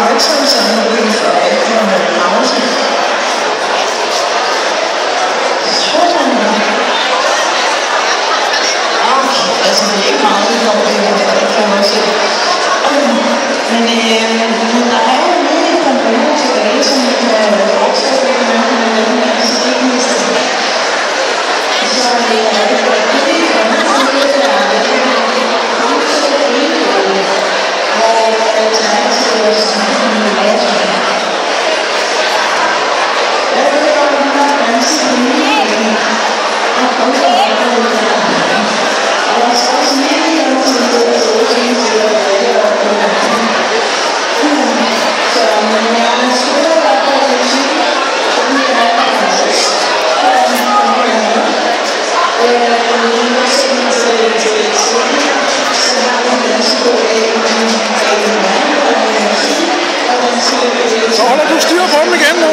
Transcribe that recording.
højtalssamling for alle og holde pause. Altså det er ikke meget, det går i hvert fald, kan man se. Men der er jo lige et par minutter tilbage, som vi kan fortsætte med den her stilmiste. Så det er det godt. Det er noget, der er det her. Hvor alternativet er sådan en lager. Jeg ved godt, at der er danset på lige. Og prøv at gøre det der. Og der er også lige noget til det, der er så fint til at være og så men jeg spiller i hvert fald musik, så det er faktisk så holder du styr på dem igen nu.